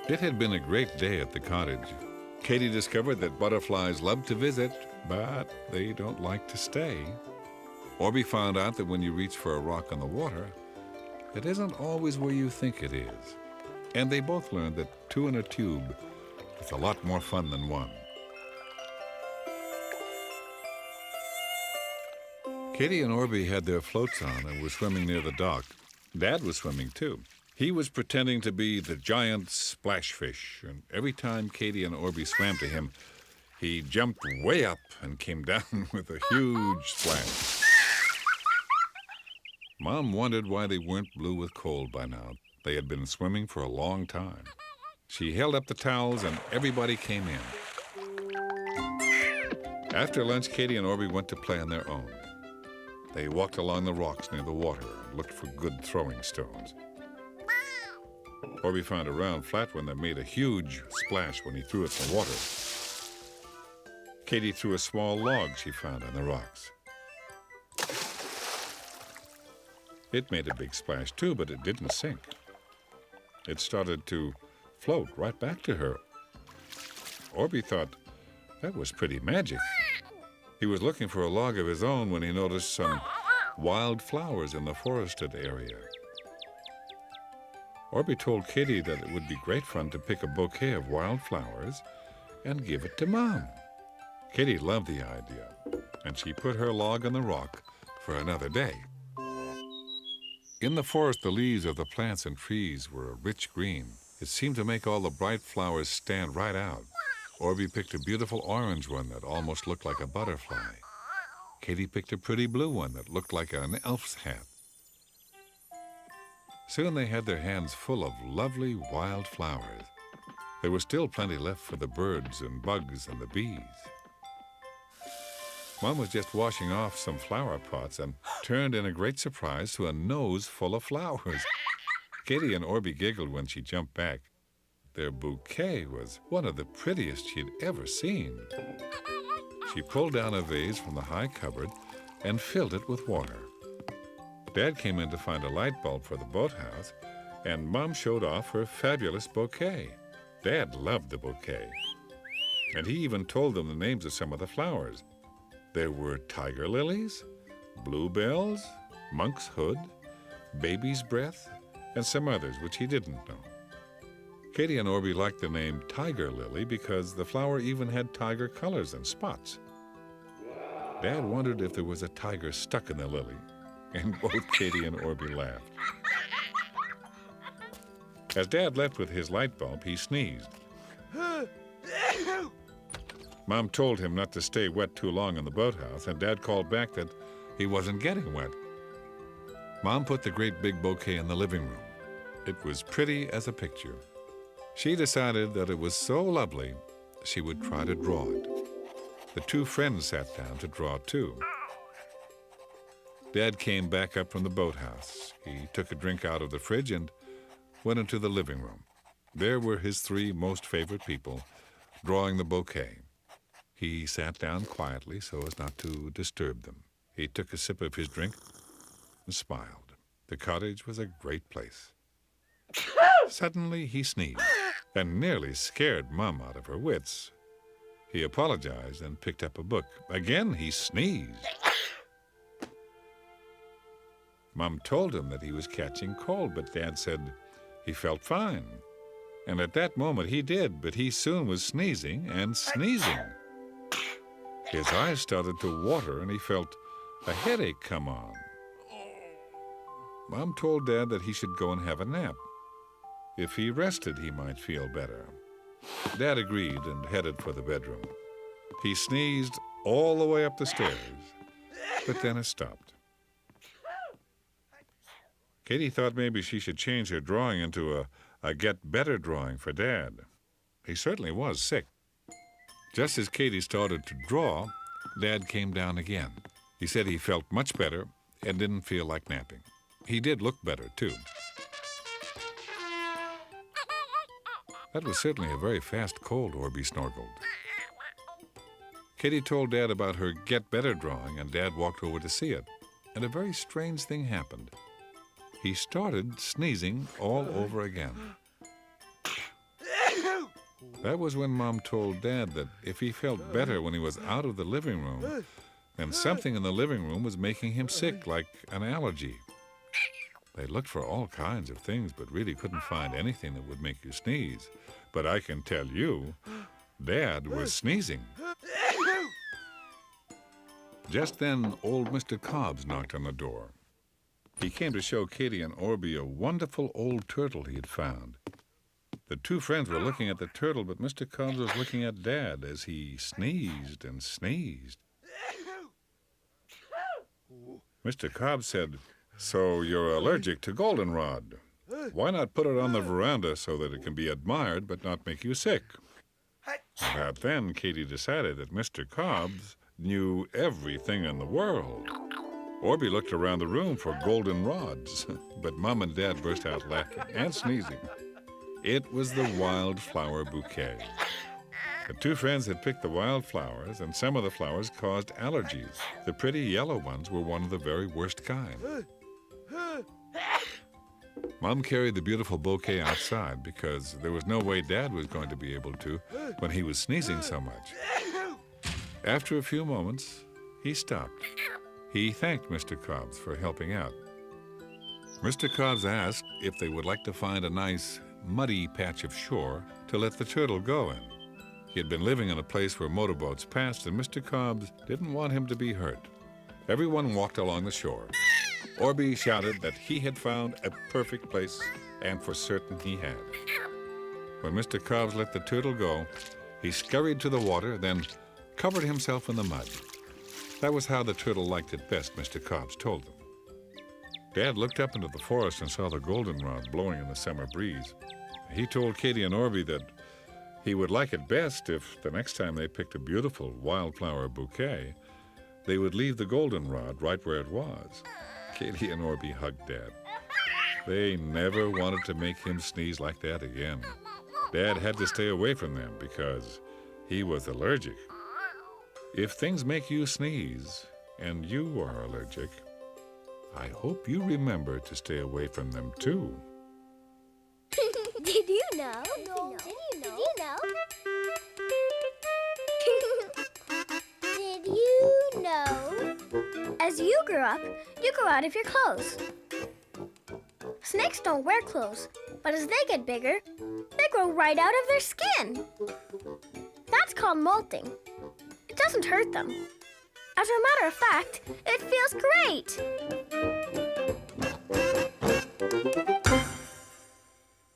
It had been a great day at the cottage. Katie discovered that butterflies love to visit, but they don't like to stay. Orbie found out that when you reach for a rock on the water, it isn't always where you think it is. And they both learned that two in a tube is a lot more fun than one. Katie and Orbie had their floats on and were swimming near the dock. Dad was swimming too. He was pretending to be the giant splash fish, and every time Katie and Orbie swam to him, he jumped way up and came down with a huge splash. Mom wondered why they weren't blue with cold by now. They had been swimming for a long time. She held up the towels and everybody came in. After lunch, Katie and Orbie went to play on their own. They walked along the rocks near the water and looked for good throwing stones. Orbie found a round flat one that made a huge splash when he threw it in the water. Katie threw a small log she found on the rocks. It made a big splash too, but it didn't sink. It started to float right back to her. Orbie thought that was pretty magic. He was looking for a log of his own when he noticed some wild flowers in the forested area. Orbie told Katie that it would be great fun to pick a bouquet of wild flowers and give it to Mom. Katie loved the idea, and she put her log on the rock for another day. In the forest, the leaves of the plants and trees were a rich green. It seemed to make all the bright flowers stand right out. Orbie picked a beautiful orange one that almost looked like a butterfly. Katie picked a pretty blue one that looked like an elf's hat. Soon they had their hands full of lovely wild flowers. There was still plenty left for the birds and bugs and the bees. Mom was just washing off some flower pots and turned in a great surprise to a nose full of flowers. Katie and Orbie giggled when she jumped back. Their bouquet was one of the prettiest she'd ever seen. She pulled down a vase from the high cupboard and filled it with water. Dad came in to find a light bulb for the boathouse, and Mom showed off her fabulous bouquet. Dad loved the bouquet, and he even told them the names of some of the flowers. There were tiger lilies, bluebells, monk's hood, baby's breath, and some others which he didn't know. Katie and Orbie liked the name tiger lily because the flower even had tiger colors and spots. Dad wondered if there was a tiger stuck in the lily, and both Katie and Orbie laughed. As Dad left with his light bulb, he sneezed. Mom told him not to stay wet too long in the boathouse, and Dad called back that he wasn't getting wet. Mom put the great big bouquet in the living room. It was pretty as a picture. She decided that it was so lovely, she would try to draw it. The two friends sat down to draw too. Dad came back up from the boathouse. He took a drink out of the fridge and went into the living room. There were his three most favorite people, drawing the bouquet. He sat down quietly so as not to disturb them. He took a sip of his drink and smiled. The cottage was a great place. Suddenly he sneezed and nearly scared Mom out of her wits. He apologized and picked up a book. Again he sneezed. Mom told him that he was catching cold, but Dad said he felt fine. And at that moment he did, but he soon was sneezing and sneezing. His eyes started to water and he felt a headache come on. Mom told Dad that he should go and have a nap. If he rested, he might feel better. Dad agreed and headed for the bedroom. He sneezed all the way up the stairs, but then it stopped. Katie thought maybe she should change her drawing into a get better drawing for Dad. He certainly was sick. Just as Katie started to draw, Dad came down again. He said he felt much better and didn't feel like napping. He did look better, too. That was certainly a very fast cold, Orbie snorkeled. Katie told Dad about her get better drawing, and Dad walked over to see it. And a very strange thing happened. He started sneezing all over again. That was when Mom told Dad that if he felt better when he was out of the living room, then something in the living room was making him sick, like an allergy. They looked for all kinds of things, but really couldn't find anything that would make you sneeze. But I can tell you, Dad was sneezing. Just then, old Mr. Cobbs knocked on the door. He came to show Katie and Orbie a wonderful old turtle he had found. The two friends were looking at the turtle, but Mr. Cobbs was looking at Dad as he sneezed and sneezed. Mr. Cobbs said, "So you're allergic to goldenrod. Why not put it on the veranda so that it can be admired but not make you sick?" About then, Katie decided that Mr. Cobbs knew everything in the world. Orbie looked around the room for goldenrods, but Mom and Dad burst out laughing and sneezing. It was the wildflower bouquet. The two friends had picked the wildflowers, and some of the flowers caused allergies. The pretty yellow ones were one of the very worst kind. Mom carried the beautiful bouquet outside because there was no way Dad was going to be able to when he was sneezing so much. After a few moments, he stopped. He thanked Mr. Cobbs for helping out. Mr. Cobbs asked if they would like to find a nice, muddy patch of shore to let the turtle go in. He had been living in a place where motorboats passed, and Mr. Cobbs didn't want him to be hurt. Everyone walked along the shore. Orbie shouted that he had found a perfect place, and for certain he had. When Mr. Cobbs let the turtle go, he scurried to the water, then covered himself in the mud. That was how the turtle liked it best, Mr. Cobbs told them. Dad looked up into the forest and saw the goldenrod blowing in the summer breeze. He told Katie and Orbie that he would like it best if the next time they picked a beautiful wildflower bouquet, they would leave the goldenrod right where it was. Katie and Orbie hugged Dad. They never wanted to make him sneeze like that again. Dad had to stay away from them because he was allergic. If things make you sneeze and you are allergic, I hope you remember to stay away from them too. Did you know? Did you know? Did you know? As you grow up, you grow out of your clothes. Snakes don't wear clothes, but as they get bigger, they grow right out of their skin. That's called molting. It doesn't hurt them. As a matter of fact, it feels great.